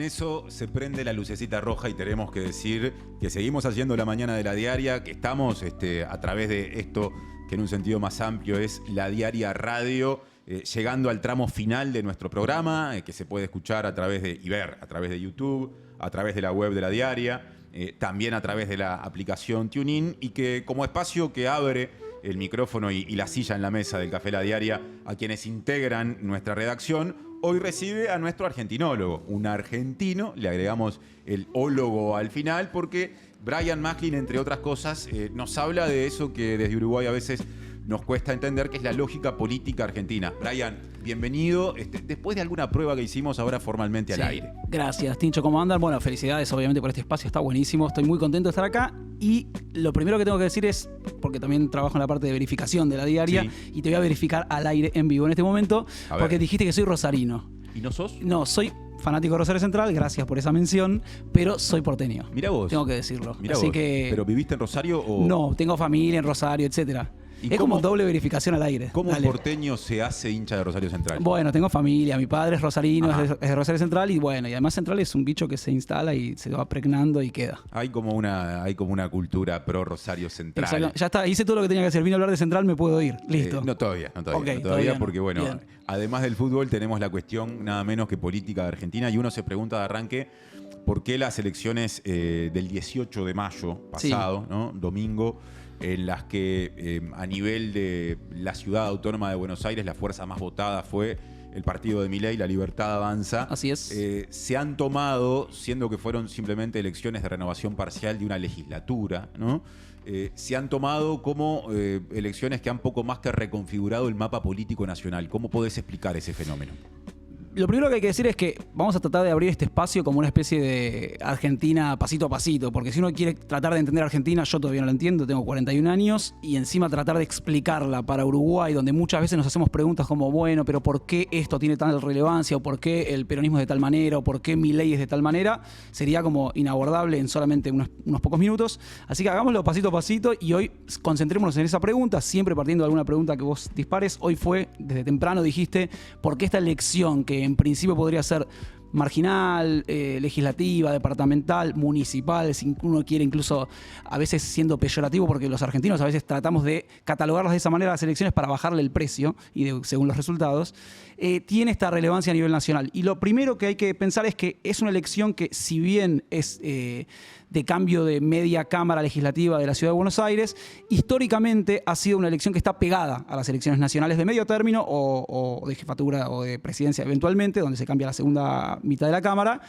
en eso se prende la lucecita roja y tenemos que decir que seguimos haciendo la mañana de la diaria, que estamos a través de esto que en un sentido más amplio es la diaria radio, llegando al tramo final de nuestro programa, que se puede escuchar a través de y ver a través de YouTube, a través de la web de la diaria, también a través de la aplicación TuneIn, y que como espacio que abre el micrófono y la silla en la mesa del Café La Diaria a quienes integran nuestra redacción, hoy recibe a nuestro argentinólogo, un argentino, le agregamos el ólogo al final, porque Brian Macklin, entre otras cosas, nos habla de eso que desde Uruguay a veces nos cuesta entender, que es la lógica política argentina. Brian, bienvenido. Después de alguna prueba que hicimos ahora formalmente al aire. Gracias, Tincho. ¿Cómo andan? Bueno, felicidades obviamente por este espacio, está buenísimo. Estoy muy contento de estar acá. Y lo primero que tengo que decir es, porque también trabajo en la parte de verificación de la diaria, y te voy a verificar al aire en vivo en este momento, porque dijiste que soy rosarino. ¿Y no sos? No, soy fanático de Rosario Central, gracias por esa mención, pero soy porteño. Mirá vos. Tengo que decirlo. Mirá Así vos. que... ¿Pero viviste en Rosario o...? No, tengo familia en Rosario, etcétera. Es como doble verificación al aire. ¿Cómo un porteño se hace hincha de Rosario Central? Bueno, tengo familia, mi padre es rosarino, es de Rosario Central, y bueno, y además Central es un bicho que se instala y se va pregnando y queda. Hay como una cultura pro Rosario Central. Exacto. Ya está, hice todo lo que tenía que hacer. Vine a hablar de Central, me puedo ir. Listo. No todavía, Okay, todavía porque bueno, bien. Además del fútbol tenemos la cuestión nada menos que política de Argentina, y uno se pregunta de arranque por qué las elecciones del 18 de mayo pasado, ¿no? Domingo, en las que a nivel de la ciudad autónoma de Buenos Aires la fuerza más votada fue el partido de Milei, La Libertad Avanza. Así es. Se han tomado, siendo que fueron simplemente elecciones de renovación parcial de una legislatura, ¿no? Se han tomado como elecciones que han poco más que reconfigurado el mapa político nacional. ¿Cómo podés explicar ese fenómeno? Lo primero que hay que decir es que vamos a tratar de abrir este espacio como una especie de Argentina pasito a pasito, porque si uno quiere tratar de entender Argentina, yo todavía no la entiendo, tengo 41 años, y encima tratar de explicarla para Uruguay, donde muchas veces nos hacemos preguntas como, bueno, pero ¿por qué esto tiene tal relevancia? ¿O por qué el peronismo es de tal manera? ¿O por qué Milei es de tal manera? Sería como inabordable en solamente unos pocos minutos. Así que hagámoslo pasito a pasito, y hoy concentrémonos en esa pregunta, siempre partiendo de alguna pregunta que vos dispares. Hoy fue, desde temprano dijiste, ¿por qué esta elección que en principio podría ser marginal, legislativa, departamental, municipal, si uno quiere, incluso a veces siendo peyorativo, porque los argentinos a veces tratamos de catalogarlas de esa manera las elecciones para bajarle el precio y según los resultados, tiene esta relevancia a nivel nacional? Y lo primero que hay que pensar es que es una elección que, si bien es de cambio de media cámara legislativa de la Ciudad de Buenos Aires, históricamente ha sido una elección que está pegada a las elecciones nacionales de medio término o de jefatura o de presidencia eventualmente, donde se cambia la segunda mitad de la Cámara,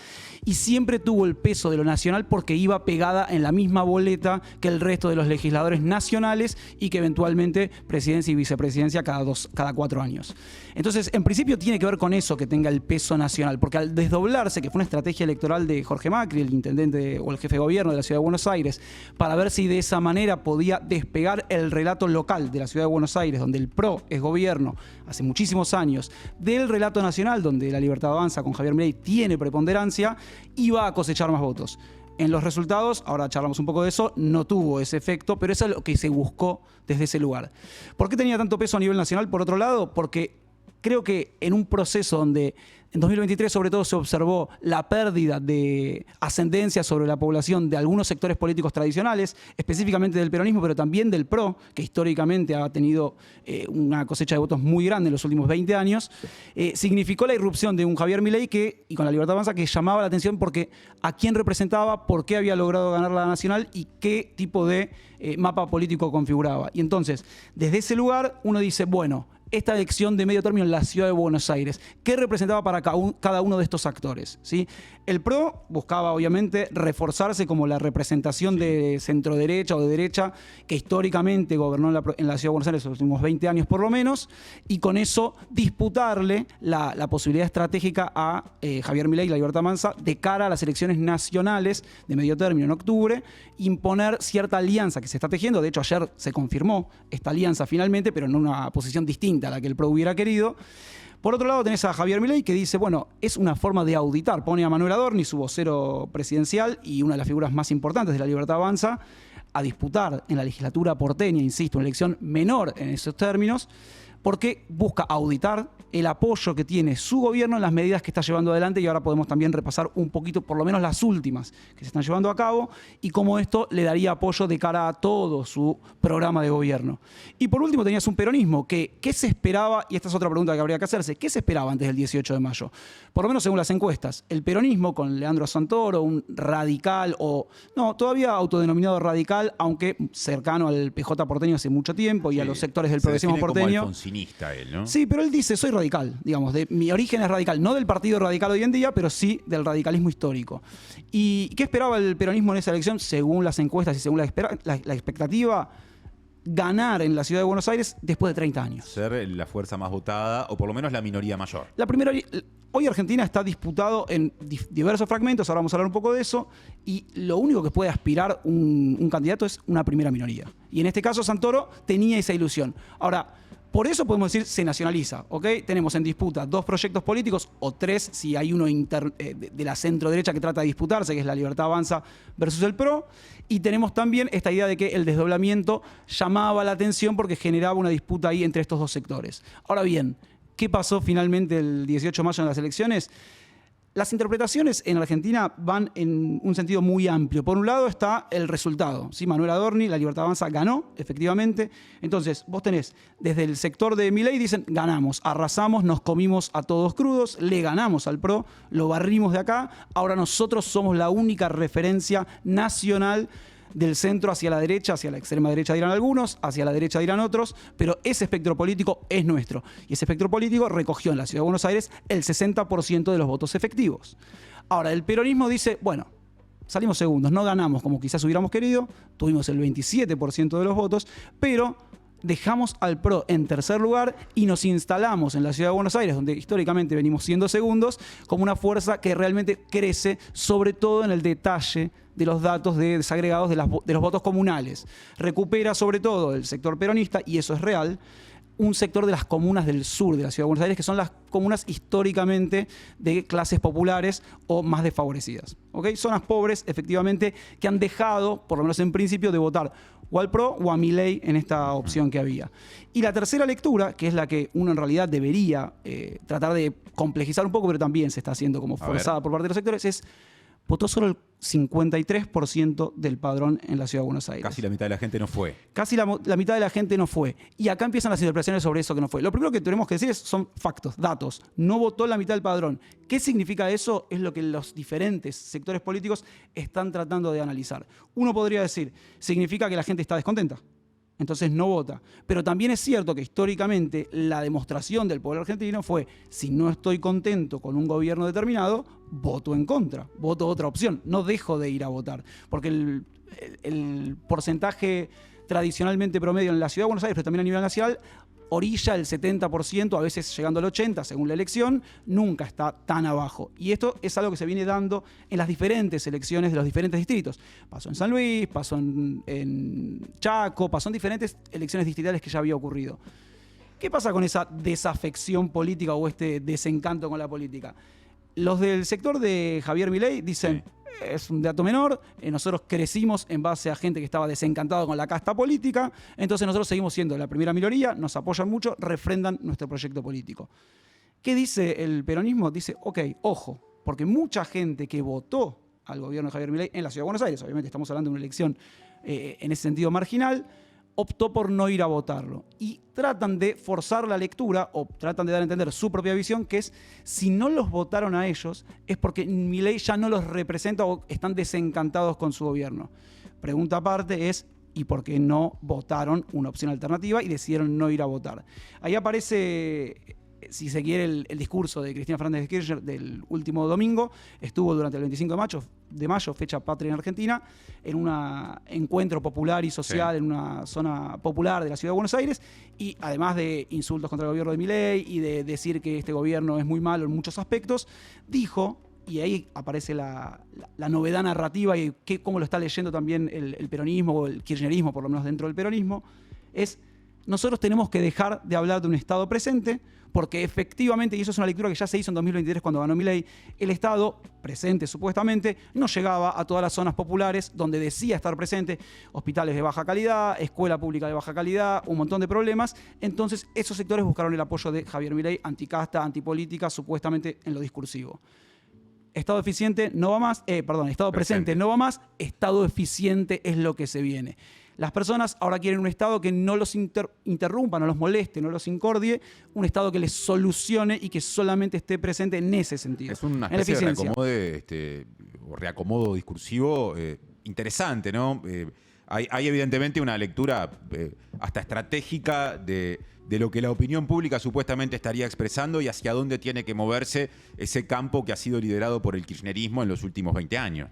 y siempre tuvo el peso de lo nacional porque iba pegada en la misma boleta que el resto de los legisladores nacionales, y que eventualmente presidencia y vicepresidencia cada 4 años. Entonces, en principio tiene que ver con eso, que tenga el peso nacional, porque al desdoblarse, que fue una estrategia electoral de Jorge Macri, el intendente o el jefe de gobierno de la Ciudad de Buenos Aires, para ver si de esa manera podía despegar el relato local de la Ciudad de Buenos Aires, donde el PRO es gobierno hace muchísimos años, del relato nacional, donde La Libertad Avanza con Javier Milei tiene preponderancia, iba a cosechar más votos. En los resultados, ahora charlamos un poco de eso, no tuvo ese efecto, pero eso es lo que se buscó desde ese lugar. ¿Por qué tenía tanto peso a nivel nacional? Por otro lado, porque creo que en un proceso donde en 2023 sobre todo se observó la pérdida de ascendencia sobre la población de algunos sectores políticos tradicionales, específicamente del peronismo, pero también del PRO, que históricamente ha tenido una cosecha de votos muy grande en los últimos 20 años, significó la irrupción de un Javier Milei y con La Libertad Avanza, que llamaba la atención porque a quién representaba, por qué había logrado ganar la nacional y qué tipo de mapa político configuraba. Y entonces, desde ese lugar, uno dice, bueno, esta elección de medio término en la Ciudad de Buenos Aires, ¿qué representaba para cada uno de estos actores? ¿Sí? El PRO buscaba, obviamente, reforzarse como la representación de centro-derecha o de derecha que históricamente gobernó en la Ciudad de Buenos Aires los últimos 20 años por lo menos, y con eso disputarle la posibilidad estratégica a Javier Milei y La Libertad Avanza de cara a las elecciones nacionales de medio término en octubre, imponer cierta alianza que se está tejiendo. De hecho, ayer se confirmó esta alianza finalmente, pero en una posición distinta a la que el PRO hubiera querido. Por otro lado tenés a Javier Milei, que dice, bueno, es una forma de auditar. Pone a Manuel Adorni, su vocero presidencial y una de las figuras más importantes de La Libertad Avanza, a disputar en la legislatura porteña, insisto, una elección menor en esos términos, porque busca auditar el apoyo que tiene su gobierno en las medidas que está llevando adelante, y ahora podemos también repasar un poquito, por lo menos las últimas que se están llevando a cabo, y cómo esto le daría apoyo de cara a todo su programa de gobierno. Y por último tenías un peronismo que, ¿qué se esperaba? Y esta es otra pregunta que habría que hacerse. ¿Qué se esperaba antes del 18 de mayo? Por lo menos según las encuestas, el peronismo con Leandro Santoro, un radical, o no, todavía autodenominado radical, aunque cercano al PJ porteño hace mucho tiempo y a los sectores del progresismo porteño. Como alfonsinista él, ¿no? Sí, pero él dice, soy radical, digamos, mi origen es radical, no del partido radical hoy en día, pero sí del radicalismo histórico. ¿Y qué esperaba el peronismo en esa elección? Según las encuestas y según la expectativa, ganar en la ciudad de Buenos Aires después de 30 años. Ser la fuerza más votada, o por lo menos la minoría mayor. Hoy Argentina está disputado en diversos fragmentos, ahora vamos a hablar un poco de eso, y lo único que puede aspirar un candidato es una primera minoría. Y en este caso Santoro tenía esa ilusión. Ahora, por eso podemos decir se nacionaliza, ¿ok? Tenemos en disputa 2 proyectos políticos, o 3 si hay uno de la centro-derecha que trata de disputarse, que es la Libertad Avanza versus el PRO, y tenemos también esta idea de que el desdoblamiento llamaba la atención porque generaba una disputa ahí entre estos 2 sectores. Ahora bien, ¿qué pasó finalmente el 18 de mayo en las elecciones? Las interpretaciones en Argentina van en un sentido muy amplio. Por un lado está el resultado. ¿Sí? Manuel Adorni, la Libertad Avanza, ganó, efectivamente. Entonces, vos tenés, desde el sector de Milei, dicen, ganamos, arrasamos, nos comimos a todos crudos, le ganamos al PRO, lo barrimos de acá, ahora nosotros somos la única referencia nacional del centro hacia la derecha, hacia la extrema derecha dirán algunos, hacia la derecha dirán otros, pero ese espectro político es nuestro. Y ese espectro político recogió en la Ciudad de Buenos Aires el 60% de los votos efectivos. Ahora, el peronismo dice, bueno, salimos segundos, no ganamos como quizás hubiéramos querido, tuvimos el 27% de los votos, pero dejamos al PRO en tercer lugar y nos instalamos en la Ciudad de Buenos Aires, donde históricamente venimos siendo segundos, como una fuerza que realmente crece, sobre todo en el detalle de los datos desagregados de los votos comunales. Recupera sobre todo el sector peronista, y eso es real, un sector de las comunas del sur de la Ciudad de Buenos Aires, que son las comunas históricamente de clases populares o más desfavorecidas. ¿Okay? Zonas pobres, efectivamente, que han dejado, por lo menos en principio, de votar o al PRO o a Milei en esta opción que había. Y la tercera lectura, que es la que uno en realidad debería tratar de complejizar un poco, pero también se está haciendo como forzada por parte de los sectores, es votó solo el 53% del padrón en la Ciudad de Buenos Aires. Casi la mitad de la gente no fue. Casi la mitad de la gente no fue. Y acá empiezan las interpretaciones sobre eso que no fue. Lo primero que tenemos que decir son factos, datos. No votó la mitad del padrón. ¿Qué significa eso? Es lo que los diferentes sectores políticos están tratando de analizar. Uno podría decir, significa que la gente está descontenta, entonces no vota. Pero también es cierto que históricamente la demostración del pueblo argentino fue, si no estoy contento con un gobierno determinado, voto en contra, voto otra opción, no dejo de ir a votar. Porque el porcentaje tradicionalmente promedio en la Ciudad de Buenos Aires, pero también a nivel nacional, orilla el 70%, a veces llegando al 80%, según la elección, nunca está tan abajo. Y esto es algo que se viene dando en las diferentes elecciones de los diferentes distritos. Pasó en San Luis, pasó en Chaco, pasó en diferentes elecciones distritales que ya había ocurrido. ¿Qué pasa con esa desafección política o este desencanto con la política? Los del sector de Javier Milei dicen, es un dato menor, nosotros crecimos en base a gente que estaba desencantada con la casta política, entonces nosotros seguimos siendo la primera minoría, nos apoyan mucho, refrendan nuestro proyecto político. ¿Qué dice el peronismo? Dice, ok, ojo, porque mucha gente que votó al gobierno de Javier Milei en la Ciudad de Buenos Aires, obviamente estamos hablando de una elección en ese sentido marginal, optó por no ir a votarlo. Y tratan de forzar la lectura o tratan de dar a entender su propia visión, que es, si no los votaron a ellos, es porque Milei ya no los representa o están desencantados con su gobierno. Pregunta aparte es, ¿y por qué no votaron una opción alternativa y decidieron no ir a votar? Ahí aparece, si se quiere, el discurso de Cristina Fernández de Kirchner del último domingo. Estuvo durante el 25 de mayo, fecha patria en Argentina, en un encuentro popular y social en una zona popular de la Ciudad de Buenos Aires, y además de insultos contra el gobierno de Milei y de decir que este gobierno es muy malo en muchos aspectos, dijo, y ahí aparece la novedad narrativa y cómo lo está leyendo también el peronismo o el kirchnerismo, por lo menos dentro del peronismo, es nosotros tenemos que dejar de hablar de un Estado presente, porque efectivamente, y eso es una lectura que ya se hizo en 2023 cuando ganó Milei, el Estado presente supuestamente no llegaba a todas las zonas populares donde decía estar presente, hospitales de baja calidad, escuela pública de baja calidad, un montón de problemas. Entonces esos sectores buscaron el apoyo de Javier Milei, anticasta, antipolítica, supuestamente en lo discursivo. Estado eficiente no va más, Estado presente no va más, Estado eficiente es lo que se viene. Las personas ahora quieren un Estado que no los interrumpa, no los moleste, no los incordie, un Estado que les solucione y que solamente esté presente en ese sentido. Es una especie de reacomodo discursivo interesante, ¿no? Hay evidentemente una lectura hasta estratégica de lo que la opinión pública supuestamente estaría expresando y hacia dónde tiene que moverse ese campo que ha sido liderado por el kirchnerismo en los últimos 20 años.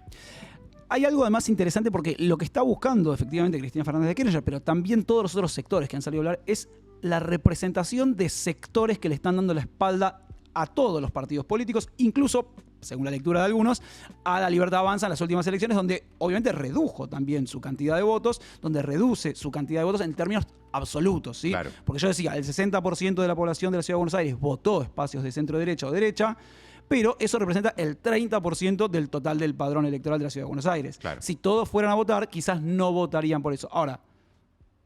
Hay algo además interesante porque lo que está buscando efectivamente Cristina Fernández de Kirchner, pero también todos los otros sectores que han salido a hablar, es la representación de sectores que le están dando la espalda a todos los partidos políticos, incluso, según la lectura de algunos, a la Libertad Avanza en las últimas elecciones, donde obviamente redujo también su cantidad de votos, donde reduce su cantidad de votos en términos absolutos, ¿sí? Claro. Porque yo decía, el 60% de la población de la Ciudad de Buenos Aires votó espacios de centro-derecha o derecha, pero eso representa el 30% del total del padrón electoral de la Ciudad de Buenos Aires. Claro. Si todos fueran a votar, quizás no votarían por eso. Ahora,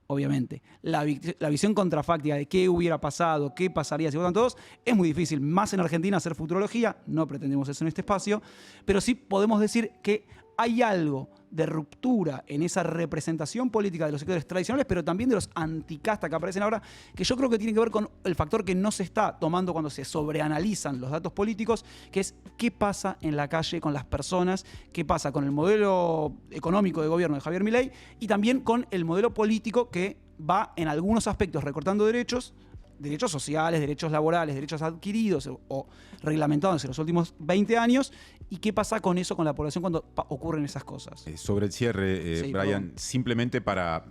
obviamente, la visión contrafáctica de qué hubiera pasado, qué pasaría si votan todos, es muy difícil. Más en Argentina hacer futurología, no pretendemos eso en este espacio, pero sí podemos decir que hay algo de ruptura en esa representación política de los sectores tradicionales, pero también de los anticasta que aparecen ahora, que yo creo que tiene que ver con el factor que no se está tomando cuando se sobreanalizan los datos políticos, que es qué pasa en la calle con las personas, qué pasa con el modelo económico de gobierno de Javier Milei y también con el modelo político que va en algunos aspectos recortando derechos sociales, derechos laborales, derechos adquiridos o reglamentados en los últimos 20 años, y qué pasa con eso, con la población cuando ocurren esas cosas. Sobre el cierre, Sí, Brian, perdón. simplemente para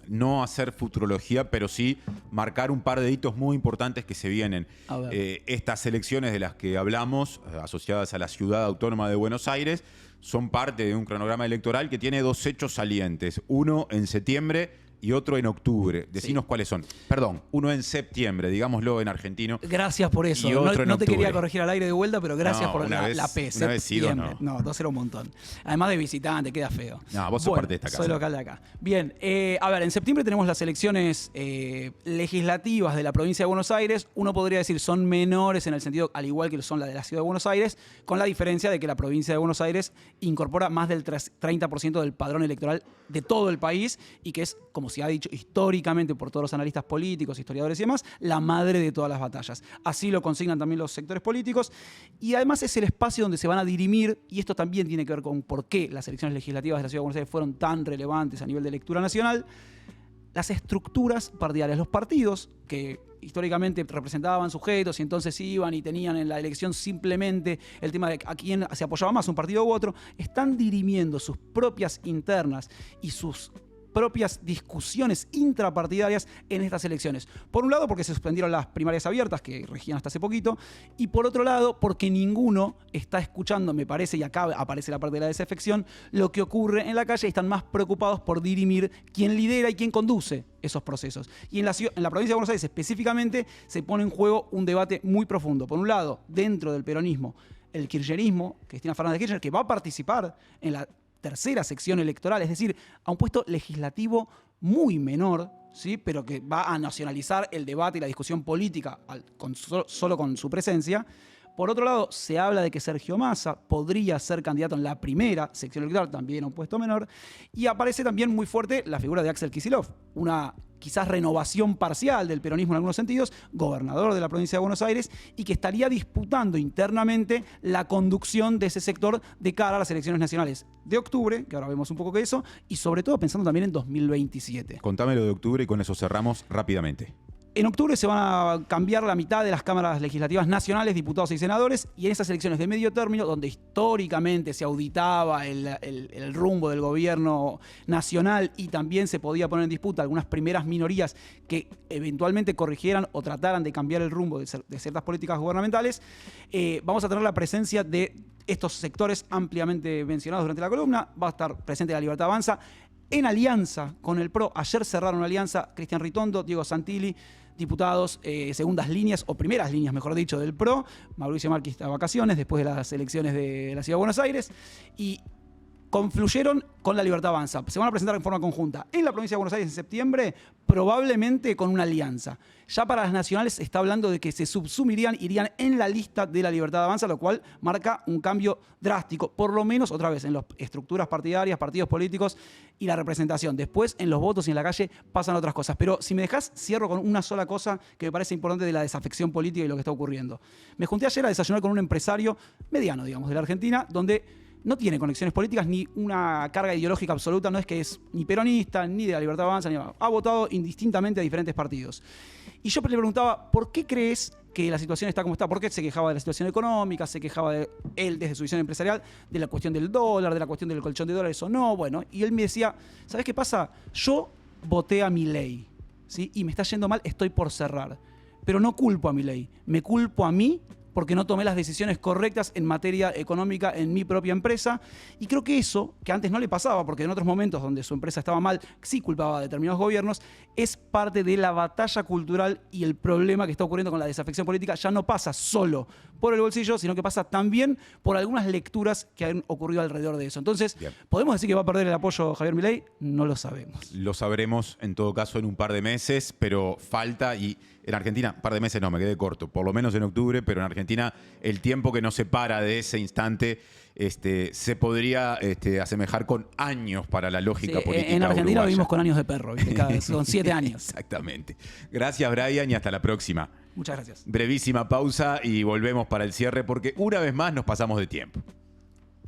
no hacer futurología, pero sí marcar un par de hitos muy importantes que se vienen. A ver. Estas elecciones de las que hablamos, asociadas a la Ciudad Autónoma de Buenos Aires, son parte de un cronograma electoral que tiene dos hechos salientes. Uno en septiembre y otro en octubre. Decinos Sí. cuáles son. Perdón, uno en septiembre, digámoslo en argentino. Gracias por eso. Y otro en No te octubre. quería corregir al aire de vuelta, pero gracias No, por una vez- la P. una vez sí, dos septiembre. No, 2 era un montón. Además de visitante, queda feo. No, vos sos parte de esta casa. Soy local de acá. Bien, a ver, en septiembre tenemos las elecciones legislativas de la provincia de Buenos Aires. Uno podría decir son menores en el sentido, al igual que son las de la Ciudad de Buenos Aires, con la diferencia de que la provincia de Buenos Aires incorpora más del 30% del padrón electoral de todo el país y que es, como se ha dicho históricamente por todos los analistas políticos, historiadores y demás, la madre de todas las batallas. Así lo consignan también los sectores políticos y además es el espacio donde se van a dirimir, y esto también tiene que ver con por qué las elecciones legislativas de la Ciudad de Buenos Aires fueron tan relevantes a nivel de lectura nacional, las estructuras partidarias, los partidos que históricamente representaban sujetos y entonces iban y tenían en la elección simplemente el tema de a quién se apoyaba más, un partido u otro, están dirimiendo sus propias internas y sus propias discusiones intrapartidarias en estas elecciones. Por un lado, porque se suspendieron las primarias abiertas, que regían hasta hace poquito, y por otro lado, porque ninguno está escuchando, me parece, y acá aparece la parte de la desafección, lo que ocurre en la calle y están más preocupados por dirimir quién lidera y quién conduce esos procesos. Y en la provincia de Buenos Aires específicamente se pone en juego un debate muy profundo. Por un lado, dentro del peronismo, el kirchnerismo, Cristina Fernández de Kirchner, que va a participar en la tercera sección electoral, es decir, a un puesto legislativo muy menor, ¿sí? Pero que va a nacionalizar el debate y la discusión política solo con su presencia. Por otro lado, se habla de que Sergio Massa podría ser candidato en la primera sección electoral, también a un puesto menor, y aparece también muy fuerte la figura de Axel Kicillof, una quizás renovación parcial del peronismo en algunos sentidos, gobernador de la provincia de Buenos Aires, y que estaría disputando internamente la conducción de ese sector de cara a las elecciones nacionales de octubre, que ahora vemos un poco que eso, y sobre todo pensando también en 2027. Contame lo de octubre y con eso cerramos rápidamente. En octubre se van a cambiar la mitad de las cámaras legislativas nacionales, diputados y senadores, y en esas elecciones de medio término, donde históricamente se auditaba el rumbo del gobierno nacional y también se podía poner en disputa algunas primeras minorías que eventualmente corrigieran o trataran de cambiar el rumbo de ciertas políticas gubernamentales, vamos a tener la presencia de estos sectores ampliamente mencionados durante la columna. Va a estar presente la Libertad Avanza. en alianza con el PRO. Ayer cerraron una alianza Cristian Ritondo, Diego Santilli, diputados segundas líneas, o primeras líneas, mejor dicho, del PRO. Mauricio Macri está de vacaciones después de las elecciones de la Ciudad de Buenos Aires. Y confluyeron con La Libertad Avanza. Se van a presentar en forma conjunta en la provincia de Buenos Aires en septiembre, probablemente con una alianza. Ya para las nacionales se está hablando de que se subsumirían, irían en la lista de La Libertad Avanza, lo cual marca un cambio drástico, por lo menos otra vez en las estructuras partidarias, partidos políticos y la representación. Después en los votos y en la calle pasan otras cosas. Pero si me dejás, cierro con una sola cosa que me parece importante de la desafección política y lo que está ocurriendo. Me junté ayer a desayunar con un empresario mediano, digamos, de la Argentina, donde no tiene conexiones políticas ni una carga ideológica absoluta, no es que es ni peronista, ni de La Libertad Avanza, ni ha votado indistintamente a diferentes partidos. Y yo le preguntaba, ¿por qué crees que la situación está como está? ¿Por qué se quejaba de la situación económica? ¿Se quejaba de él desde su visión empresarial de la cuestión del dólar, de la cuestión del colchón de dólares o no? Bueno, y él me decía, ¿sabes qué pasa? Yo voté a Milei, ¿sí? Y me está yendo mal, estoy por cerrar. Pero no culpo a Milei, me culpo a mí porque no tomé las decisiones correctas en materia económica en mi propia empresa. Y creo que eso, que antes no le pasaba, porque en otros momentos donde su empresa estaba mal, sí culpaba a determinados gobiernos, es parte de la batalla cultural y el problema que está ocurriendo con la desafección política. Ya no pasa solo por el bolsillo, sino que pasa también por algunas lecturas que han ocurrido alrededor de eso. Entonces, bien, ¿podemos decir que va a perder el apoyo Javier Milei? No lo sabemos. Lo sabremos en todo caso en un par de meses, pero falta, y en Argentina, un par de meses no, me quedé corto, por lo menos en octubre, pero en Argentina el tiempo que nos separa de ese instante se podría asemejar con años para la lógica política en Argentina uruguaya. Vivimos con años de perro, ¿viste? Son 7 años. Exactamente. Gracias, Brian, y hasta la próxima. Muchas gracias. Brevísima pausa y volvemos para el cierre porque una vez más nos pasamos de tiempo.